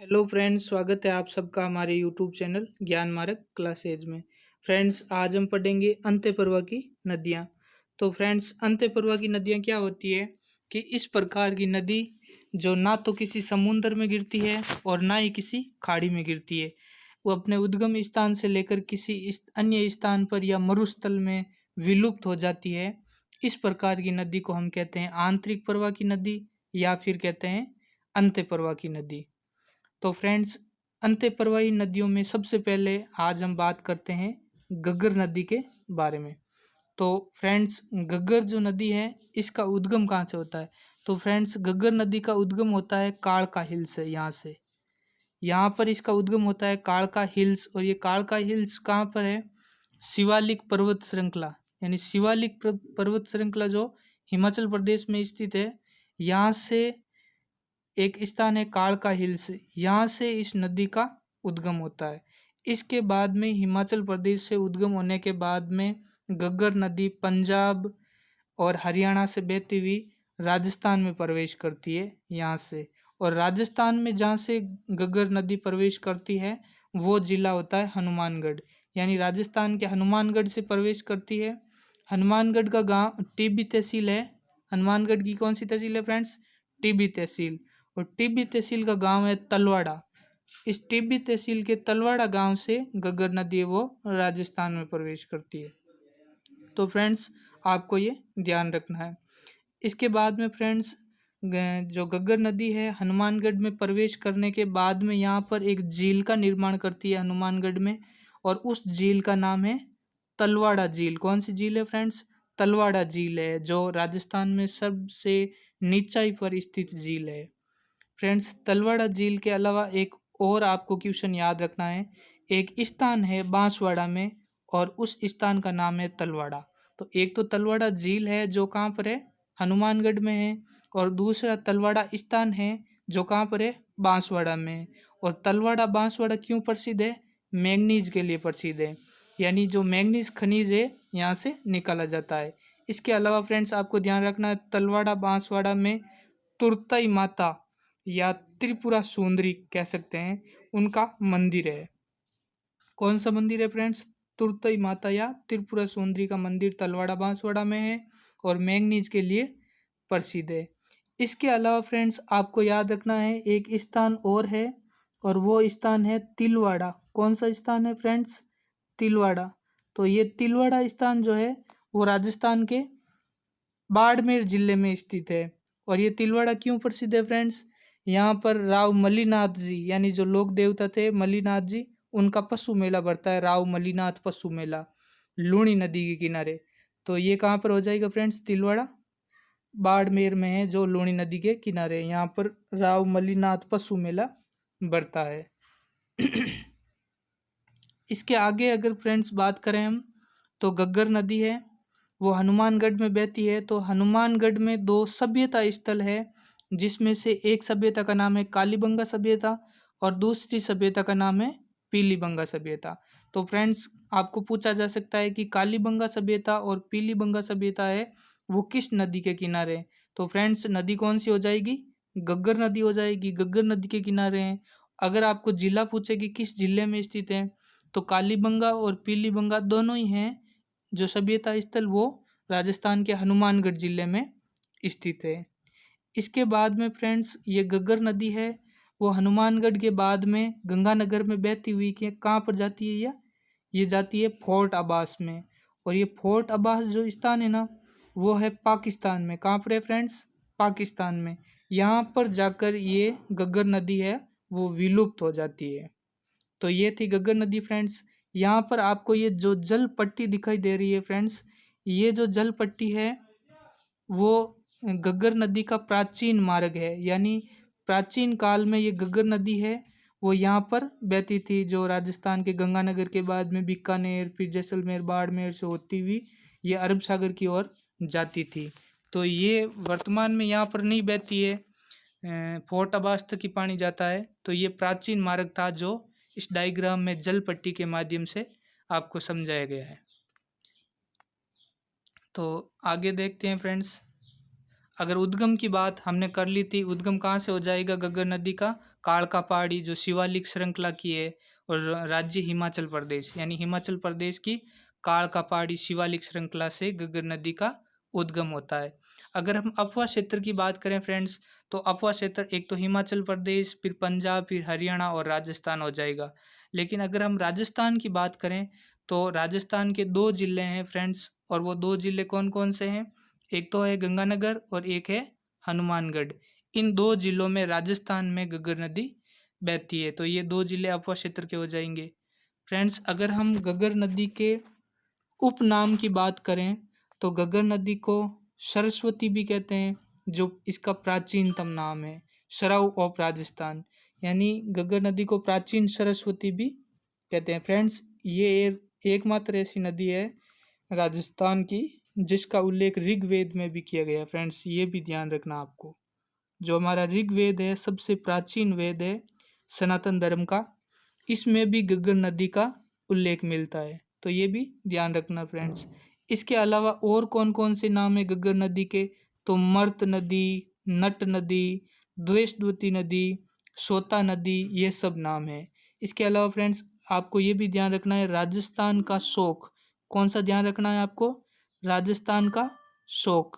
Hello friends, स्वागत है आप सबका हमारे यूट्यूब चैनल ज्ञान मार्ग क्लासेज में। फ्रेंड्स, आज हम पढ़ेंगे अंत्यप्रवाह की नदियाँ। तो फ्रेंड्स, अंत्यप्रवाह की नदियाँ क्या होती है कि इस प्रकार की नदी जो ना तो किसी समुद्र में गिरती है और ना ही किसी खाड़ी में गिरती है। वो अपने उद्गम स्थान से लेकर किसी अन्य स्थान पर या मरुस्थल में विलुप्त हो जाती है। इस प्रकार की नदी को हम कहते हैं आंतरिक प्रवाह की नदी या फिर कहते हैं अंत्यप्रवाह की नदी। तो फ्रेंड्स, अंत्यप्रवाही नदियों में सबसे पहले आज हम बात करते हैं घग्गर नदी के बारे में। तो फ्रेंड्स, घग्गर जो नदी है इसका उद्गम कहाँ से होता है? तो फ्रेंड्स, घग्गर नदी का उद्गम होता है कालका हिल से। यहाँ पर इसका उद्गम होता है कालका हिल्स। और ये कालका हिल्स कहाँ पर है? शिवालिक पर्वत श्रृंखला, यानी शिवालिक पर्वत श्रृंखला जो हिमाचल प्रदेश में स्थित है। यहाँ से एक स्थान है कालका हिल्स, यहाँ से इस नदी का उद्गम होता है। इसके बाद में हिमाचल प्रदेश से उद्गम होने के बाद में घग्गर नदी पंजाब और हरियाणा से बहती हुई राजस्थान में प्रवेश करती है यहाँ से। और राजस्थान में जहाँ से घग्गर नदी प्रवेश करती है वो जिला होता है हनुमानगढ़, यानी राजस्थान के हनुमानगढ़ से प्रवेश करती है। हनुमानगढ़ का गांव टिब्बी तहसील है। हनुमानगढ़ की कौन सी तहसील है फ्रेंड्स? टिब्बी तहसील। और टिब्बी तहसील का गांव है तलवाड़ा। इस टिब्बी तहसील के तलवाड़ा गांव से घग्गर नदी है वो राजस्थान में प्रवेश करती है। तो फ्रेंड्स, आपको ये ध्यान रखना है। इसके बाद में फ्रेंड्स, जो घग्गर नदी है हनुमानगढ़ में प्रवेश करने के बाद में यहाँ पर एक झील का निर्माण करती है हनुमानगढ़ में। और उस झील का नाम है तलवाड़ा झील। कौन सी झील है फ्रेंड्स? तलवाड़ा झील है, जो राजस्थान में सबसे नीचाई पर स्थित झील है। फ्रेंड्स, तलवाड़ा झील के अलावा एक और आपको क्वेश्चन याद रखना है। एक स्थान है बांसवाड़ा में और उस स्थान का नाम है तलवाड़ा। तो एक तो तलवाड़ा झील है जो कहाँ पर है? हनुमानगढ़ में है। और दूसरा तलवाड़ा स्थान है जो कहाँ पर है? बांसवाड़ा में है। और तलवाड़ा बांसवाड़ा क्यों प्रसिद्ध है? मैंगनीज के लिए प्रसिद्ध है, यानी जो मैंगनीज खनिज है यहाँ से निकाला जाता है। इसके अलावा फ्रेंड्स, आपको ध्यान रखना है तलवाड़ा बांसवाड़ा में तुरतई माता या त्रिपुरा सुंदरी कह सकते हैं, उनका मंदिर है। कौन सा मंदिर है फ्रेंड्स? तुरतई माता या त्रिपुरा सुंदरी का मंदिर तलवाड़ा बांसवाड़ा में है और मैंगनीज के लिए प्रसिद्ध है। इसके अलावा फ्रेंड्स, आपको याद रखना है एक स्थान और है और वो स्थान है तिलवाड़ा। कौन सा स्थान है फ्रेंड्स? तिलवाड़ा। तो ये तिलवाड़ा स्थान जो है वो राजस्थान के बाड़मेर जिले में स्थित है। और ये तिलवाड़ा क्यों प्रसिद्ध है फ्रेंड्स? यहाँ पर राव मलिनाथ जी, यानी जो लोक देवता थे मलिनाथ जी, उनका पशु मेला बढ़ता है, राव मलिनाथ पशु मेला, लूणी नदी के किनारे। तो ये कहाँ पर हो जाएगा फ्रेंड्स? तिलवाड़ा बाड़मेर में है, जो लूणी नदी के किनारे है। यहाँ पर राव मलिनाथ पशु मेला बढ़ता है। इसके आगे अगर फ्रेंड्स बात करें हम, तो घग्गर नदी है वो हनुमानगढ़ में बहती है। तो हनुमानगढ़ में दो सभ्यता स्थल है, जिसमें से एक सभ्यता का नाम है कालीबंगा सभ्यता और दूसरी सभ्यता का नाम है पीलीबंगा सभ्यता। तो फ्रेंड्स, आपको पूछा जा सकता है कि कालीबंगा सभ्यता और पीलीबंगा सभ्यता है वो किस नदी के किनारे है? तो फ्रेंड्स, नदी कौन सी हो जाएगी? घग्गर नदी हो जाएगी। घग्गर नदी के किनारे हैं। अगर आपको जिला पूछे कि किस जिले में स्थित है, तो कालीबंगा और पीलीबंगा दोनों ही हैं। जो सभ्यता स्थल वो राजस्थान के हनुमानगढ़ जिले में स्थित है। इसके बाद में फ्रेंड्स, ये घग्गर नदी है वो हनुमानगढ़ के बाद में गंगानगर में बहती हुई के कहाँ पर जाती है? ये जाती है फोर्ट अब्बास में। और ये फोर्ट अब्बास जो स्थान है ना, वो है पाकिस्तान में। कहाँ पर है फ्रेंड्स? पाकिस्तान में। यहाँ पर जाकर ये घग्गर नदी है वो विलुप्त हो जाती है। तो ये थी घग्गर नदी फ्रेंड्स। यहाँ पर आपको ये जो जल पट्टी दिखाई दे रही है फ्रेंड्स, ये जो जल पट्टी है वो घग्गर नदी का प्राचीन मार्ग है, यानी प्राचीन काल में ये घग्गर नदी है वो यहाँ पर बहती थी, जो राजस्थान के गंगानगर के बाद में बीकानेर, फिर जैसलमेर, बाड़मेर से होती हुई ये अरब सागर की ओर जाती थी। तो ये वर्तमान में यहाँ पर नहीं बहती है, फोर्ट अब्बास तक ही पानी जाता है। तो ये प्राचीन मार्ग था जो इस डायग्राम में जल पट्टी के माध्यम से आपको समझाया गया है। तो आगे देखते हैं फ्रेंड्स। अगर उद्गम की बात हमने कर ली थी, उद्गम कहाँ से हो जाएगा घग्गर नदी का? कालका पहाड़ी जो शिवालिक श्रृंखला की है, और राज्य हिमाचल प्रदेश, यानी हिमाचल प्रदेश की कालका पहाड़ी शिवालिक श्रृंखला से घग्गर नदी का उद्गम होता है। अगर हम अफवा क्षेत्र की बात करें फ्रेंड्स, तो अफवा क्षेत्र एक तो हिमाचल प्रदेश, फिर पंजाब, फिर हरियाणा और राजस्थान हो जाएगा। लेकिन अगर हम राजस्थान की बात करें तो राजस्थान के 2 जिले हैं फ्रेंड्स, और वो 2 जिले कौन कौन से हैं? एक तो है गंगानगर और एक है हनुमानगढ़। इन 2 जिलों में राजस्थान में घग्गर नदी बहती है, तो ये 2 जिले अफवा क्षेत्र के हो जाएंगे। फ्रेंड्स, अगर हम घग्गर नदी के उपनाम की बात करें तो घग्गर नदी को सरस्वती भी कहते हैं, जो इसका प्राचीनतम नाम है, सराउ ऑफ राजस्थान, यानी घग्गर नदी को प्राचीन सरस्वती भी कहते हैं। फ्रेंड्स, ये एकमात्र ऐसी नदी है राजस्थान की जिसका उल्लेख ऋग्वेद में भी किया गया है। फ्रेंड्स, ये भी ध्यान रखना आपको, जो हमारा ऋग्वेद है सबसे प्राचीन वेद है सनातन धर्म का, इसमें भी घग्गर नदी का उल्लेख मिलता है, तो ये भी ध्यान रखना फ्रेंड्स। इसके अलावा और कौन कौन से नाम है घग्गर नदी के? तो मर्त नदी, नट नदी, द्वेषद्वती नदी, सोता नदी, ये सब नाम है। इसके अलावा फ्रेंड्स आपको ये भी ध्यान रखना है, राजस्थान का शोक, कौन सा ध्यान रखना है आपको? राजस्थान का शोक।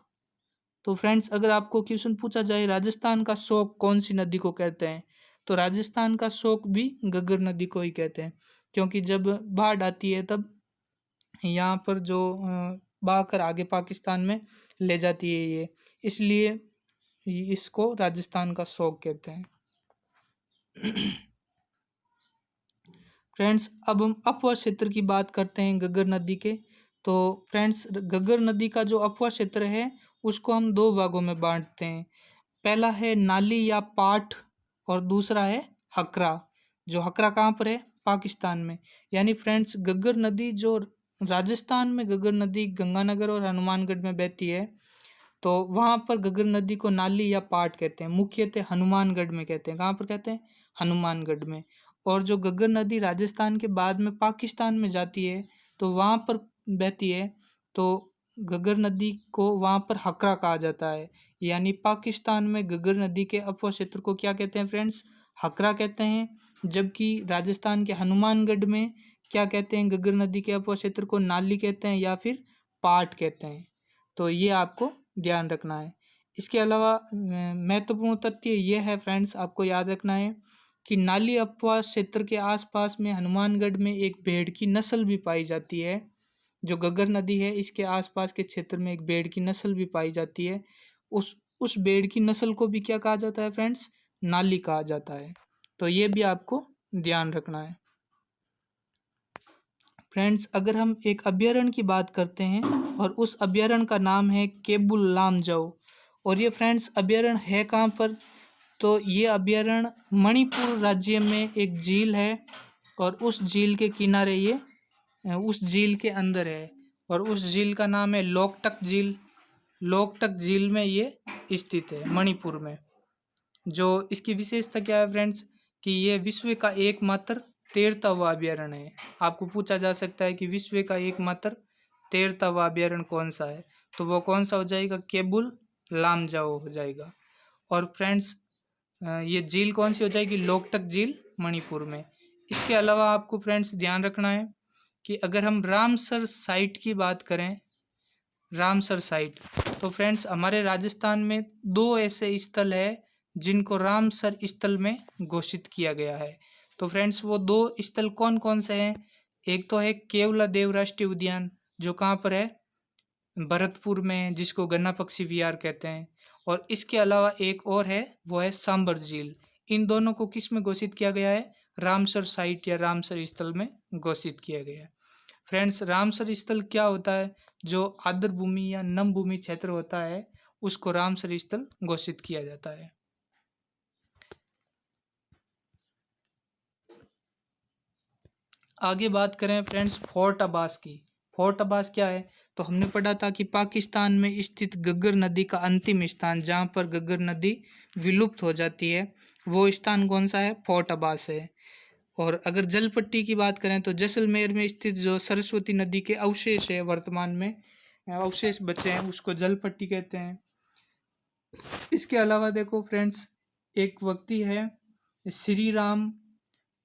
तो फ्रेंड्स, अगर आपको क्वेश्चन पूछा जाए राजस्थान का शोक कौन सी नदी को कहते हैं, तो राजस्थान का शोक भी घग्गर नदी को ही कहते हैं, क्योंकि जब बाढ़ आती है तब यहाँ पर जो बहाकर आगे पाकिस्तान में ले जाती है ये, इसलिए इसको राजस्थान का शोक कहते हैं। फ्रेंड्स, अब हम अपवा क्षेत्र की बात करते हैं घग्गर नदी के। तो फ्रेंड्स, घग्गर नदी का जो अपवा क्षेत्र है उसको हम 2 भागों में बांटते हैं। पहला है नाली या पाठ, और दूसरा है हकरा। जो हकरा कहाँ पर है? पाकिस्तान में। यानी फ्रेंड्स, घग्गर नदी जो राजस्थान में घग्गर नदी गंगानगर और हनुमानगढ़ में बहती है, तो वहाँ पर घग्गर नदी को नाली या पाठ कहते हैं, मुख्यतः हनुमानगढ़ में कहते हैं। कहाँ पर कहते हैं? हनुमानगढ़ में। और जो घग्गर नदी राजस्थान के बाद में पाकिस्तान में जाती है तो वहाँ पर बहती है, तो घग्गर नदी को वहाँ पर हकरा कहा जाता है। यानी पाकिस्तान में घग्गर नदी के अपवा क्षेत्र को क्या कहते हैं फ्रेंड्स? हकरा कहते हैं। जबकि राजस्थान के हनुमानगढ़ में क्या कहते हैं? घग्गर नदी के अपवा क्षेत्र को नाली कहते हैं या फिर पाठ कहते हैं। तो ये आपको ध्यान रखना है। इसके अलावा महत्वपूर्ण तथ्य ये है फ्रेंड्स, आपको याद रखना है कि नाली अपवा क्षेत्र के आसपास में हनुमानगढ़ में एक भेड़ की नस्ल भी पाई जाती है। जो घग्गर नदी है इसके आसपास के क्षेत्र में एक भेड़ की नस्ल भी पाई जाती है। उस भेड़ की नस्ल को भी क्या कहा जाता है फ्रेंड्स? नाली कहा जाता है। तो ये भी आपको ध्यान रखना है। फ्रेंड्स, अगर हम एक अभ्यारण्य की बात करते हैं और उस अभ्यारण्य का नाम है केबुल लामजाओ, और ये फ्रेंड्स अभ्यारण्य है कहाँ पर? तो ये अभ्यारण्य मणिपुर राज्य में एक झील है, और उस झील के किनारे ये उस झील के अंदर है, और उस झील का नाम है लोकटक झील। लोकटक झील में ये स्थित है मणिपुर में। जो इसकी विशेषता क्या है फ्रेंड्स, कि ये विश्व का एकमात्र तैरता अभ्यारण्य है। आपको पूछा जा सकता है कि विश्व का एकमात्र तैरता अभ्यारण्य कौन सा है, तो वो कौन सा हो जाएगा? केबुल लामजाओ हो जाएगा। और फ्रेंड्स, ये झील कौन सी हो जाएगी? लोकटक झील मणिपुर में। इसके अलावा आपको फ्रेंड्स ध्यान रखना है कि अगर हम रामसर साइट की बात करें, रामसर साइट, तो फ्रेंड्स हमारे राजस्थान में 2 ऐसे स्थल है जिनको रामसर स्थल में घोषित किया गया है। तो फ्रेंड्स वो 2 स्थल कौन कौन से हैं? एक तो है केवला देव राष्ट्रीय उद्यान, जो कहाँ पर है? भरतपुर में, जिसको गन्ना पक्षी विहार कहते हैं। और इसके अलावा एक और है, वो है सांबर झील। इन दोनों को किस में घोषित किया गया है? रामसर साइट या रामसर स्थल में घोषित किया गया है। फ्रेंड्स, रामसर स्थल क्या होता है? जो आर्द्र भूमि या नम भूमि क्षेत्र होता है उसको रामसर स्थल घोषित किया जाता है। आगे बात करें फ्रेंड्स फोर्ट अब्बास की। फोर्ट अब्बास क्या है? तो हमने पढ़ा था कि पाकिस्तान में स्थित घग्गर नदी का अंतिम स्थान जहाँ पर घग्गर नदी विलुप्त हो जाती है, वो स्थान कौन सा है? फोर्ट अब्बास है। और अगर जल पट्टी की बात करें तो जैसलमेर में स्थित जो सरस्वती नदी के अवशेष है, वर्तमान में अवशेष बचे हैं, उसको जल पट्टी कहते हैं। इसके अलावा देखो फ्रेंड्स, एक व्यक्ति है श्री राम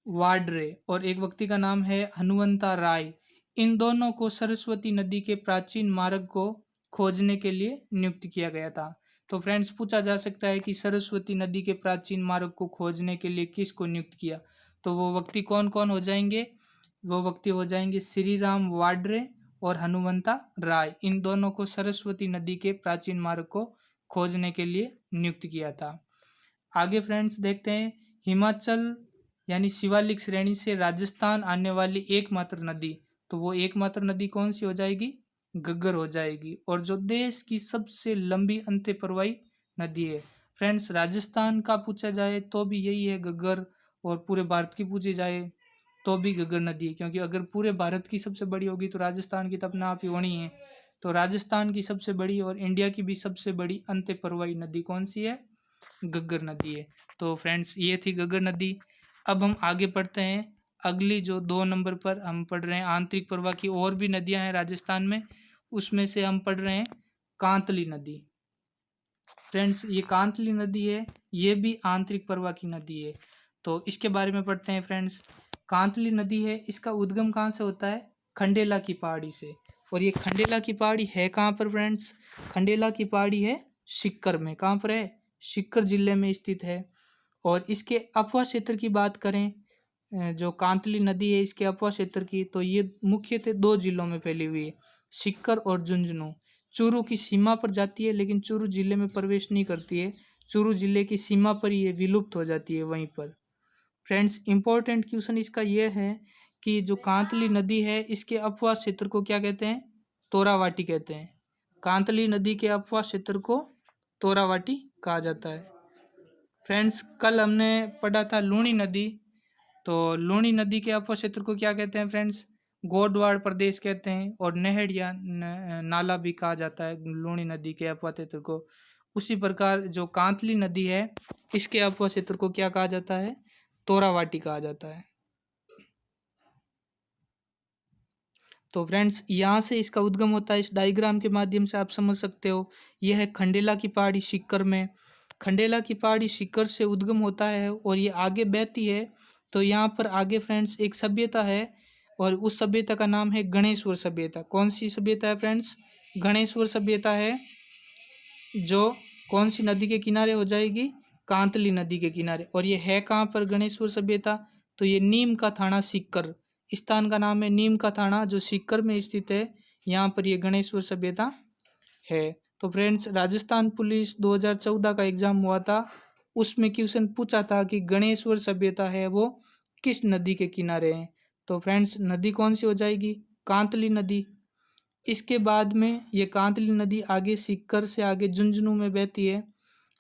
वाड्रे और एक व्यक्ति का नाम है हनुमंता राय। इन दोनों को सरस्वती नदी के प्राचीन मार्ग को खोजने के लिए नियुक्त किया गया था। तो फ्रेंड्स, पूछा जा सकता है कि सरस्वती नदी के प्राचीन मार्ग को खोजने के लिए किसको नियुक्त किया, तो वो व्यक्ति कौन कौन हो जाएंगे? वो व्यक्ति हो जाएंगे श्री राम वाड्रे और हनुमंता राय। इन दोनों को सरस्वती नदी के प्राचीन मार्ग को खोजने के लिए नियुक्त किया था। आगे फ्रेंड्स देखते हैं, हिमाचल यानी शिवालिक श्रेणी से राजस्थान आने वाली एकमात्र नदी, तो वो एकमात्र नदी कौन सी हो जाएगी? घग्गर हो जाएगी। और जो देश की सबसे लंबी अंतःप्रवाही नदी है, फ्रेंड्स राजस्थान का पूछा जाए तो भी यही है घग्गर, और पूरे भारत की पूछी जाए तो भी घग्गर नदी है, क्योंकि अगर पूरे भारत की सबसे बड़ी होगी तो राजस्थान की तो अपने आप ही होनी है। तो राजस्थान की सबसे बड़ी और इंडिया की भी सबसे बड़ी अंतःप्रवाही नदी कौन सी है? घग्गर नदी है। तो फ्रेंड्स, ये थी घग्गर नदी। अब हम आगे पढ़ते हैं, अगली जो 2 नंबर पर हम पढ़ रहे हैं आंतरिक प्रवाह की और भी नदियां हैं राजस्थान में, उसमें से हम पढ़ रहे हैं कांतली नदी। फ्रेंड्स, ये कांतली नदी है, ये भी आंतरिक प्रवाह की नदी है। तो इसके बारे में पढ़ते हैं फ्रेंड्स। कांतली नदी है, इसका उद्गम कहाँ से होता है? खंडेला की पहाड़ी से। और ये खंडेला की पहाड़ी है कहाँ पर फ्रेंड्स? खंडेला की पहाड़ी है सीकर में। कहाँ पर है? सीकर जिले में स्थित है। और इसके अपवा क्षेत्र की बात करें, जो कांतली नदी है इसके अपवा क्षेत्र की, तो ये मुख्यतः 2 जिलों में फैली हुई है, सीकर और झुंझुनू। चूरू की सीमा पर जाती है, लेकिन चूरू जिले में प्रवेश नहीं करती है। चूरू जिले की सीमा पर ये विलुप्त हो जाती है वहीं पर। फ्रेंड्स, इंपॉर्टेंट क्वेश्चन इसका यह है कि जो कांतली नदी है इसके अपवा क्षेत्र को क्या कहते हैं? तोरावाटी कहते हैं। कांतली नदी के अपवा क्षेत्र को तोरावाटी कहा जाता है। फ्रेंड्स, कल हमने पढ़ा था लूणी नदी, तो लूणी नदी के अपवा क्षेत्र को क्या कहते हैं फ्रेंड्स? गोडवाड़ प्रदेश कहते हैं, और नहर या नाला भी कहा जाता है लूणी नदी के अपवा क्षेत्र को। उसी प्रकार जो कांतली नदी है इसके अपवा क्षेत्र को क्या कहा जाता है? तोरावाटी कहा जाता है। तो फ्रेंड्स, यहाँ से इसका उद्गम होता है, इस डायग्राम के माध्यम से आप समझ सकते हो। यह है खंडेला की पहाड़ी सीकर में। खंडेला की पहाड़ी सीकर से उद्गम होता है और ये आगे बहती है। तो यहाँ पर आगे फ्रेंड्स एक सभ्यता है, और उस सभ्यता का नाम है गणेश्वर सभ्यता। कौन सी सभ्यता है फ्रेंड्स? गणेश्वर सभ्यता है, जो कौन सी नदी के किनारे हो जाएगी? कांतली नदी के किनारे। और ये है कहाँ पर गणेश्वर सभ्यता? तो ये नीम का थाना सीकर, स्थान का नाम है नीम का थाना, जो सीकर में स्थित है। यहाँ पर ये गणेश्वर सभ्यता है। तो फ्रेंड्स, राजस्थान पुलिस 2014 का एग्जाम हुआ था, उसमें क्वेश्चन पूछा था कि गणेश्वर सभ्यता है वो किस नदी के किनारे है। तो फ्रेंड्स, नदी कौन सी हो जाएगी? कांतली नदी। इसके बाद में ये कांतली नदी आगे सीकर से आगे झुंझुनू में बहती है,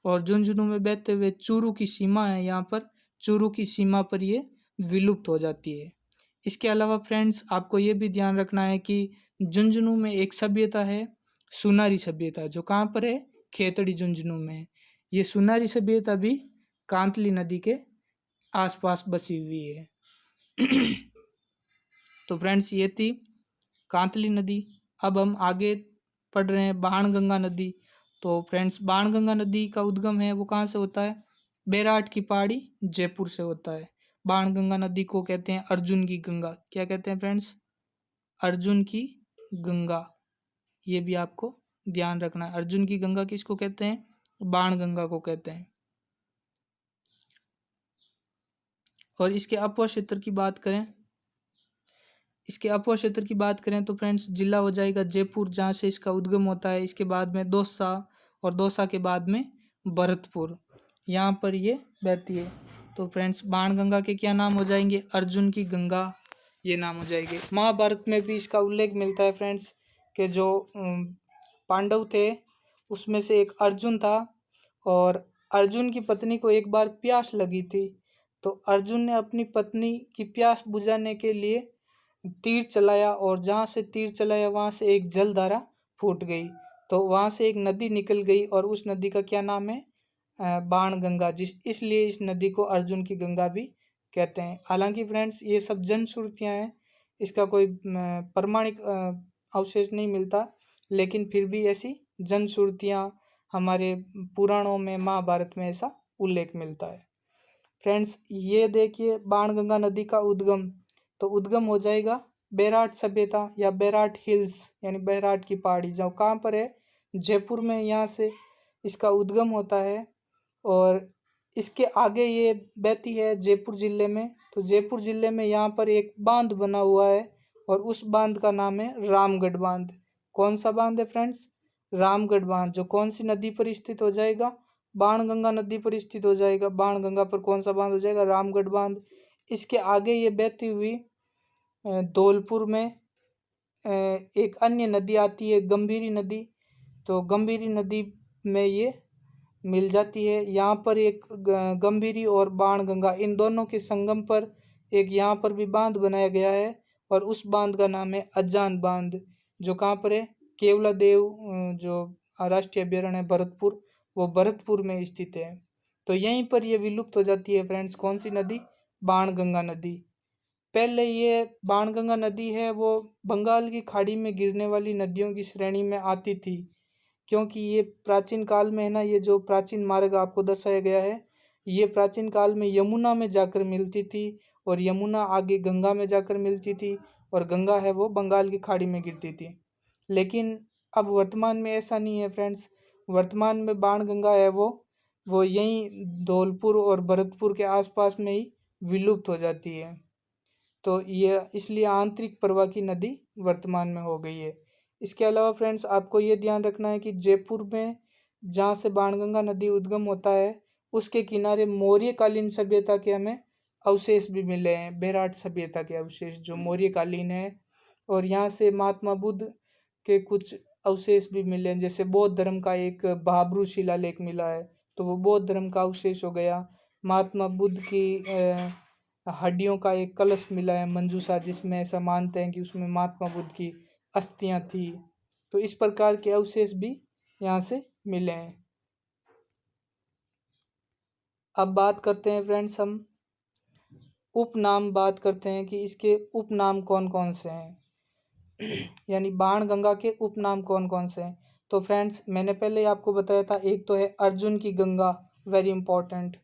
और झुंझुनू में बहते हुए चूरू की सीमा है, यहाँ पर चूरू की सीमा पर ये विलुप्त हो जाती है। इसके अलावा फ्रेंड्स, आपको ये भी ध्यान रखना है कि झुंझुनू में एक सभ्यता है, सुनारी सभ्यता, जो कहाँ पर है? खेतड़ी झुंझुनू में है। ये सुनारी सभ्यता भी कांतली नदी के आसपास बसी हुई है। तो फ्रेंड्स, ये थी कांतली नदी। अब हम आगे पढ़ रहे हैं बाणगंगा नदी। तो फ्रेंड्स, बाणगंगा नदी का उद्गम है वो कहाँ से होता है? बैराट की पहाड़ी जयपुर से होता है। बाणगंगा नदी को कहते हैं अर्जुन की गंगा। क्या कहते हैं फ्रेंड्स? अर्जुन की गंगा। ये भी आपको ध्यान रखना है। अर्जुन की गंगा किसको कहते हैं? बाणगंगा को कहते हैं। और इसके अपवा क्षेत्र की बात करें, इसके अपवा क्षेत्र की बात करें तो फ्रेंड्स, जिला हो जाएगा जयपुर, जहाँ से इसका उद्गम होता है। इसके बाद में दौसा, और दौसा के बाद में भरतपुर, यहाँ पर ये बहती है। तो फ्रेंड्स, बाणगंगा के क्या नाम हो जाएंगे? अर्जुन की गंगा, ये नाम हो जाएंगे। महाभारत में भी इसका उल्लेख मिलता है फ्रेंड्स, कि जो पांडव थे उसमें से एक अर्जुन था, और अर्जुन की पत्नी को एक बार प्यास लगी थी। तो अर्जुन ने अपनी पत्नी की प्यास बुझाने के लिए तीर चलाया, और जहाँ से तीर चलाया वहाँ से एक जलधारा फूट गई। तो वहाँ से एक नदी निकल गई, और उस नदी का क्या नाम है? बाणगंगा। इसलिए इस नदी को अर्जुन की गंगा भी कहते हैं। हालांकि फ्रेंड्स, ये सब जनश्रुतियाँ हैं, इसका कोई प्रमाणिक अवशेष नहीं मिलता, लेकिन फिर भी ऐसी जनश्रुतियाँ हमारे पुराणों में, महाभारत में ऐसा उल्लेख मिलता है। फ्रेंड्स ये देखिए बाणगंगा नदी का उद्गम, तो उद्गम हो जाएगा बैराट सभ्यता या बैराट हिल्स यानी बैराट की पहाड़ी, जो कहाँ पर है, जयपुर में, यहाँ से इसका उद्गम होता है। और इसके आगे ये बहती है जयपुर जिले में, तो जयपुर जिले में यहाँ पर एक बांध बना हुआ है और उस बांध का नाम है रामगढ़ बांध। कौन सा बांध है फ्रेंड्स, रामगढ़ बांध, जो कौन सी नदी पर स्थित हो जाएगा, बाणगंगा नदी पर स्थित हो जाएगा। बाणगंगा पर कौन सा बांध हो जाएगा, रामगढ़ बांध। इसके आगे ये बहती हुई धौलपुर में एक अन्य नदी आती है गंभीरी नदी, तो गंभीरी नदी में ये मिल जाती है। यहाँ पर एक गंभीरी और बाणगंगा इन दोनों के संगम पर एक यहाँ पर भी बांध बनाया गया है और उस बांध का नाम है अजान बांध, जो कहाँ पर है, केवला देव जो राष्ट्रीय अभ्यारण्य है भरतपुर, वो भरतपुर में स्थित है। तो यहीं पर ये विलुप्त हो जाती है फ्रेंड्स, कौन सी नदी, बाणगंगा नदी। पहले ये बाणगंगा नदी है वो बंगाल की खाड़ी में गिरने वाली नदियों की श्रेणी में आती थी, क्योंकि ये प्राचीन काल में है ना, ये जो प्राचीन मार्ग आपको दर्शाया गया है, ये प्राचीन काल में यमुना में जाकर मिलती थी और यमुना आगे गंगा में जाकर मिलती थी और गंगा है वो बंगाल की खाड़ी में गिरती थी। लेकिन अब वर्तमान में ऐसा नहीं है फ्रेंड्स, वर्तमान में बाणगंगा है वो यहीं धौलपुर और भरतपुर के आसपास में ही विलुप्त हो जाती है। तो ये इसलिए आंतरिक प्रवाह की नदी वर्तमान में हो गई है। इसके अलावा फ्रेंड्स आपको ये ध्यान रखना है कि जयपुर में जहाँ से बाणगंगा नदी उद्गम होता है उसके किनारे मौर्यकालीन सभ्यता के हमें अवशेष भी मिले हैं, बैराट सभ्यता के अवशेष जो मौर्यकालीन है। और यहाँ से महात्मा बुद्ध के कुछ अवशेष भी मिले हैं, जैसे बौद्ध धर्म का एक भाब्रू शिलालेख मिला है, तो वो बौद्ध धर्म का अवशेष हो गया। महात्मा बुद्ध की हड्डियों का एक कलश मिला है मंजूषा, जिसमें ऐसा मानते हैं कि उसमें महात्मा बुद्ध की अस्थियां थी। तो इस प्रकार के अवशेष भी यहाँ से मिले हैं। अब बात करते हैं फ्रेंड्स, हम उपनाम बात करते हैं कि इसके उपनाम कौन कौन से हैं यानी बाणगंगा के उपनाम कौन कौन से हैं। तो फ्रेंड्स मैंने पहले ही आपको बताया था, एक तो है अर्जुन की गंगा, वेरी इंपॉर्टेंट।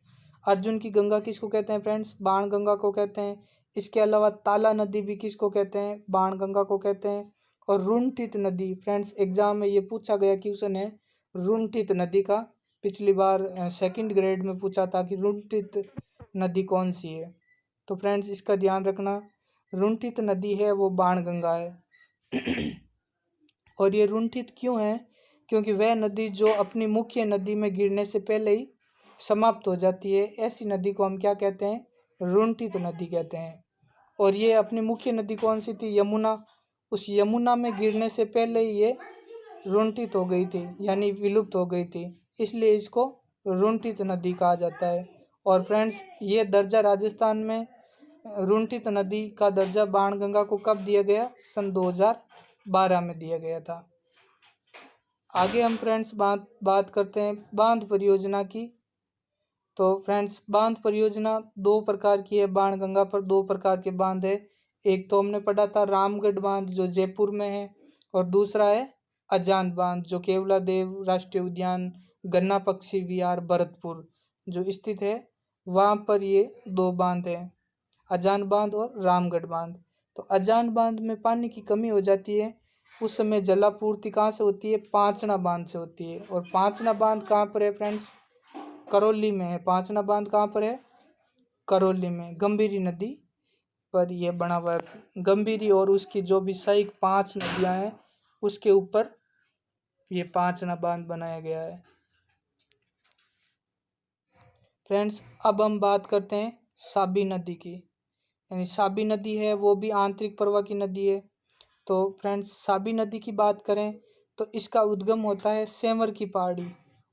अर्जुन की गंगा किसको कहते हैं फ्रेंड्स, बाणगंगा को कहते हैं। इसके अलावा ताला नदी भी किसको कहते हैं, बाणगंगा को कहते हैं। और रुणठित नदी, फ्रेंड्स एग्जाम में ये पूछा गया कि उसने रुणठित नदी का पिछली बार सेकंड ग्रेड में पूछा था कि रुणठित नदी कौन सी है। तो फ्रेंड्स इसका ध्यान रखना, रुणठित नदी है वो बाणगंगा है। और ये रुणठित क्यों है, क्योंकि वह नदी जो अपनी मुख्य नदी में गिरने से पहले ही समाप्त हो जाती है, ऐसी नदी को हम क्या कहते हैं, रुणठित नदी कहते हैं। और ये अपनी मुख्य नदी कौन सी थी, यमुना, उस यमुना में गिरने से पहले ही ये रुणठित हो गई थी यानी विलुप्त हो गई थी, इसलिए इसको रुणठित नदी कहा जाता है। और फ्रेंड्स ये दर्जा राजस्थान में रुणठित नदी का दर्जा बाणगंगा को कब दिया गया, सन 2012 में दिया गया था। आगे हम फ्रेंड्स बात करते हैं बांध परियोजना की। तो फ्रेंड्स बांध परियोजना दो प्रकार की है, बाणगंगा पर दो प्रकार के बांध है। एक तो हमने पढ़ा था रामगढ़ बांध जो जयपुर में है, और दूसरा है अजान बांध जो केवला देव राष्ट्रीय उद्यान गन्ना पक्षी विहार भरतपुर जो स्थित है, वहाँ पर ये दो बांध है, अजान बांध और रामगढ़ बांध। तो अजान बांध में पानी की कमी हो जाती है, उस समय जलापूर्ति कहाँ से होती है, पांचना बांध से होती है। और पांचना बांध कहाँ पर है फ्रेंड्स, करौली में है। पांचना बांध कहाँ पर है, करौली में, गंभीरी नदी पर यह बना हुआ है। गंभीरी और उसकी जो भी सहायक 5 नदियां हैं उसके ऊपर ये पांचना बांध बनाया गया है। फ्रेंड्स अब हम बात करते हैं साबी नदी की, यानी साबी नदी है वो भी आंतरिक प्रवाह की नदी है। तो फ्रेंड्स साबी नदी की बात करें तो इसका उद्गम होता है सेंवर की पहाड़ी,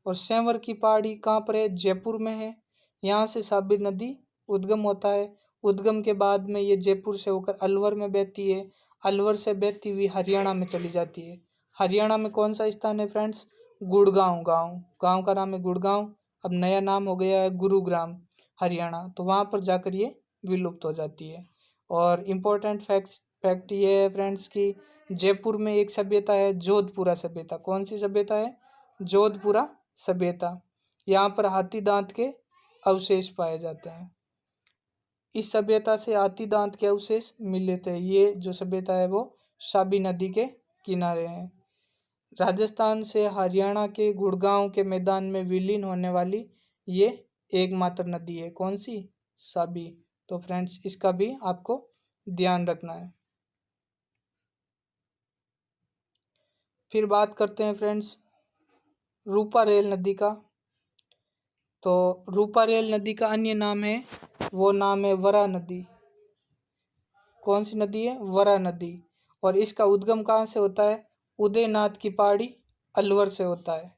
और सेंवर की पहाड़ी कहाँ पर है, जयपुर में है। यहाँ से साबी नदी उद्गम होता है। उद्गम के बाद में ये जयपुर से होकर अलवर में बहती है, अलवर से बहती हुई हरियाणा में चली जाती है। हरियाणा में कौन सा स्थान है फ्रेंड्स, गुड़गांव, गांव का नाम है गुड़गांव, अब नया नाम हो गया है गुरुग्राम हरियाणा। तो वहाँ पर जाकर ये विलुप्त हो जाती है। और इम्पोर्टेंट फैक्ट ये है फ्रेंड्स कि जयपुर में एक सभ्यता है जोधपुरा सभ्यता। कौन सी सभ्यता है, जोधपुरा सभ्यता। यहाँ पर हाथी दांत के अवशेष पाए जाते हैं। इस सभ्यता से हाथी दांत के अवशेष मिले थे। ये जो सभ्यता है वो साबी नदी के किनारे है। राजस्थान से हरियाणा के गुड़गांव के मैदान में विलीन होने वाली ये एकमात्र नदी है। कौन सी? साबी। तो फ्रेंड्स इसका भी आपको ध्यान रखना है। फिर बात करते हैं फ्रेंड्स रूपा रेल नदी का। तो रूपा रेल नदी का अन्य नाम है, वो नाम है वरा नदी। कौन सी नदी है? वरा नदी। और इसका उद्गम कहाँ से होता है? उदयनाथ की पहाड़ी अलवर से होता है।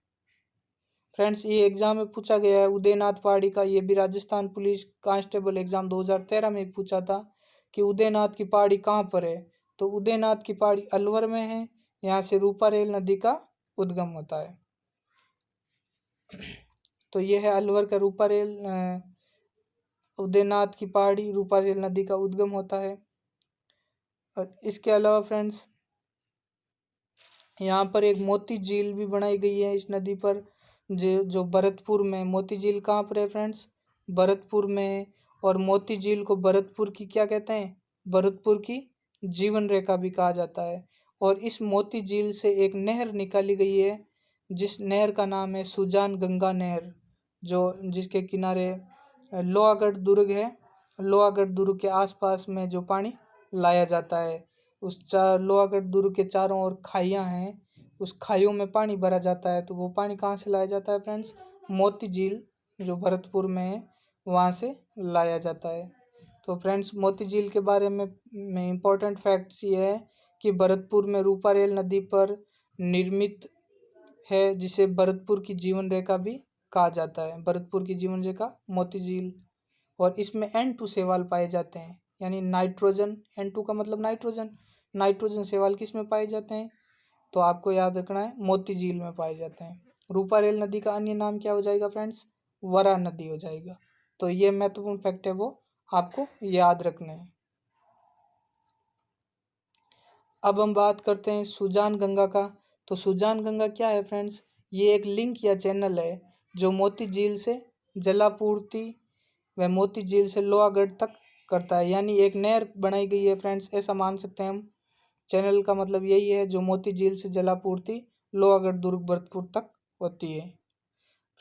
फ्रेंड्स ये एग्जाम में पूछा गया है उदयनाथ पहाड़ी का। ये भी राजस्थान पुलिस कांस्टेबल एग्जाम 2013 में पूछा था कि उदयनाथ की पहाड़ी कहाँ पर है। तो उदयनाथ की पहाड़ी अलवर में है। यहाँ से रूपा रेल नदी का उद्गम होता है। तो यह है अलवर का रूपा रेल, उदयनाथ की पहाड़ी रूपा रेल नदी का उद्गम होता है। और इसके अलावा फ्रेंड्स यहाँ पर एक मोती झील भी बनाई गई है इस नदी पर, जो भरतपुर में। मोती झील कहाँ पर है फ्रेंड्स? भरतपुर में। और मोती झील को भरतपुर की क्या कहते हैं? भरतपुर की जीवन रेखा भी कहा जाता है। और इस मोती झील से एक नहर निकाली गई है, जिस नहर का नाम है सुजान गंगा नहर, जिसके किनारे लोहागढ़ दुर्ग है। लोहागढ़ दुर्ग के आसपास में जो पानी लाया जाता है, लोहागढ़ दुर्ग के चारों ओर खाइयाँ हैं, उस खाइयों में पानी भरा जाता है। तो वो पानी कहाँ से लाया जाता है फ्रेंड्स? मोती झील जो भरतपुर में है वहाँ से लाया जाता है। तो फ्रेंड्स मोती झील के बारे में इम्पोर्टेंट फैक्ट्स ये है कि भरतपुर में रूपा रेल नदी पर निर्मित है, जिसे भरतपुर की जीवन रेखा भी कहा जाता है। भरतपुर की जीवन रेखा मोती झील। और इसमें N2 शैवाल पाए जाते हैं, यानी नाइट्रोजन। N2 का मतलब नाइट्रोजन। नाइट्रोजन शैवाल किस में पाए जाते हैं? तो आपको याद रखना है मोती झील में पाए जाते हैं। रूपा रेल नदी का अन्य नाम क्या हो जाएगा फ्रेंड्स? वरा नदी हो जाएगा। तो ये महत्वपूर्ण फैक्ट है वो आपको याद रखने हैं। अब हम बात करते हैं सुजान गंगा का। तो सुजान गंगा क्या है फ्रेंड्स? ये एक लिंक या चैनल है जो मोती झील से जलापूर्ति व मोती झील से लोहागढ़ तक करता है, यानी एक नहर बनाई गई है फ्रेंड्स, ऐसा मान सकते हैं हम। चैनल का मतलब यही है जो मोती झील से जलापूर्ति लोहागढ़ दुर्ग भरतपुर तक होती है।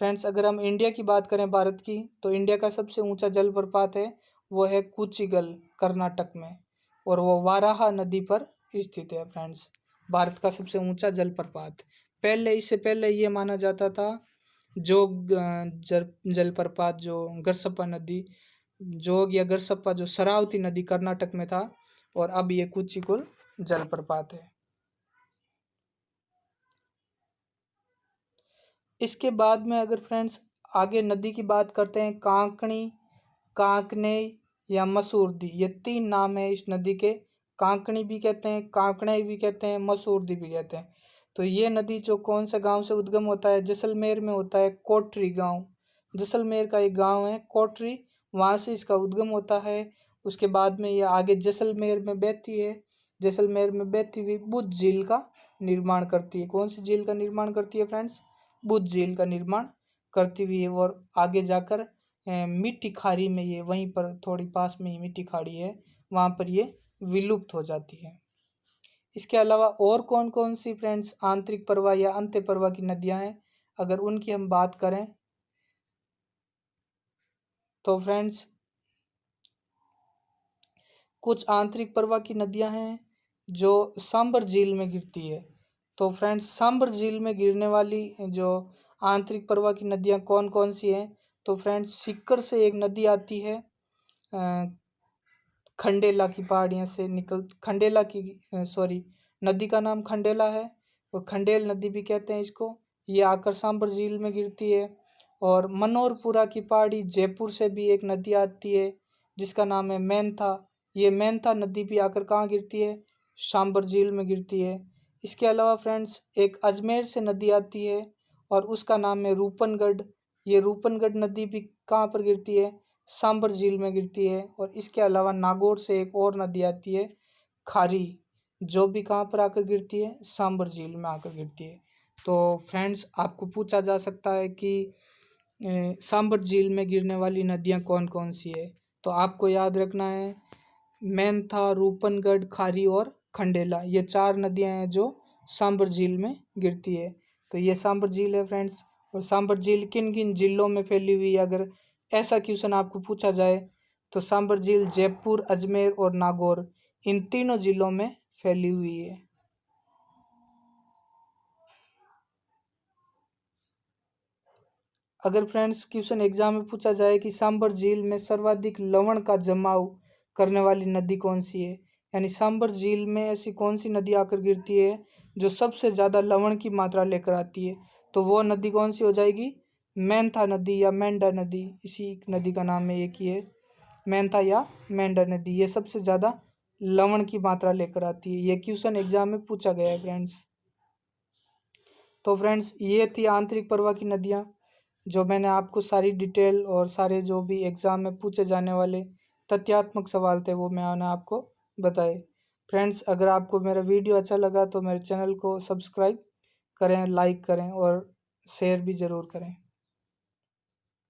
फ्रेंड्स अगर हम इंडिया की बात करें, भारत की, तो इंडिया का सबसे ऊंचा जलप्रपात है वो है कुचिगल, कर्नाटक में, और वो वाराहा नदी पर स्थित है। फ्रेंड्स भारत का सबसे ऊंचा जलप्रपात। इससे पहले ये माना जाता था जोग जलप्रपात, जो गरसप्पा नदी, जोग या गरसप्पा जो शरावती नदी कर्नाटक में था, और अब ये कुचिकुल जलप्रपात है। इसके बाद में अगर फ्रेंड्स आगे नदी की बात करते हैं, कांकणी, कांकनेय या मसूरदी, ये 3 नाम है इस नदी के। कांकणी भी कहते हैं, कांकनेय भी कहते हैं, मसूरदी भी कहते हैं। तो ये नदी जो कौन से गांव से उद्गम होता है? जैसलमेर में होता है कोटरी गांव। जैसलमेर का एक गांव है कोटरी, वहाँ से इसका उद्गम होता है। उसके बाद में ये आगे जैसलमेर में बहती है। जैसलमेर में बहती हुई बुध झील का निर्माण करती है। कौन सी झील का निर्माण करती है फ्रेंड्स? बुध झील का निर्माण करती हुई है। और आगे जाकर मिट्टी खाड़ी में, ये वहीं पर थोड़ी पास में ही मिट्टी खाड़ी है, वहाँ पर ये विलुप्त हो जाती है। इसके अलावा और कौन कौन सी फ्रेंड्स आंतरिक प्रवाह या अंत्य प्रवाह की नदियाँ हैं, अगर उनकी हम बात करें तो फ्रेंड्स कुछ आंतरिक प्रवाह की नदियाँ हैं जो सांबर झील में गिरती है। तो फ्रेंड्स सांबर झील में गिरने वाली जो आंतरिक प्रवाह की नदियाँ कौन कौन सी हैं? तो फ्रेंड्स सीकर से एक नदी आती है, खंडेला की पहाड़ियाँ से खंडेला की नदी का नाम खंडेला है, और खंडेल नदी भी कहते हैं इसको। ये आकर सांबर झील में गिरती है। और मनोरपुरा की पहाड़ी जयपुर से भी एक नदी आती है जिसका नाम है मैनथा। ये मैनथा नदी भी आकर कहाँ गिरती है? सांबर झील में गिरती है। इसके अलावा फ्रेंड्स एक अजमेर से नदी आती है और उसका नाम है रूपनगढ़। ये रूपनगढ़ नदी भी कहाँ पर गिरती है? सांबर झील में गिरती है। और इसके अलावा नागौर से एक और नदी आती है खारी, जो भी कहाँ पर आकर गिरती है? सांबर झील में आकर गिरती है। तो फ्रेंड्स आपको पूछा जा सकता है कि सांबर झील में गिरने वाली नदियाँ कौन कौन सी है? तो आपको याद रखना है मेंथा, रूपनगढ़, खारी और खंडेला, ये 4 नदियां हैं जो सांबर झील में गिरती है। तो ये सांबर झील है फ्रेंड्स। और सांबर झील किन किन जिलों में फैली हुई है, अगर ऐसा क्वेश्चन आपको पूछा जाए तो सांबर झील जयपुर, अजमेर और नागौर, इन तीनों जिलों में फैली हुई है। अगर फ्रेंड्स क्वेश्चन एग्जाम में पूछा जाए कि सांबर झील में सर्वाधिक लवण का जमाव करने वाली नदी कौन सी है, यानी सांबर झील में ऐसी कौन सी नदी आकर गिरती है जो सबसे ज़्यादा लवण की मात्रा लेकर आती है, तो वो नदी कौन सी हो जाएगी? मेंथा नदी या मेंढा नदी, इसी नदी का नाम है एक ही है, मेंथा या मेंढा नदी। ये सबसे ज़्यादा लवण की मात्रा लेकर आती है। ये क्वेश्चन एग्जाम में पूछा गया है फ्रेंड्स। तो फ्रेंड्स ये थी आंतरिक प्रवाह की नदियाँ, जो मैंने आपको सारी डिटेल और सारे जो भी एग्ज़ाम में पूछे जाने वाले तथ्यात्मक सवाल थे वो मैंने आपको बताए। फ्रेंड्स अगर आपको मेरा वीडियो अच्छा लगा तो मेरे चैनल को सब्सक्राइब करें, लाइक करें और शेयर भी ज़रूर करें।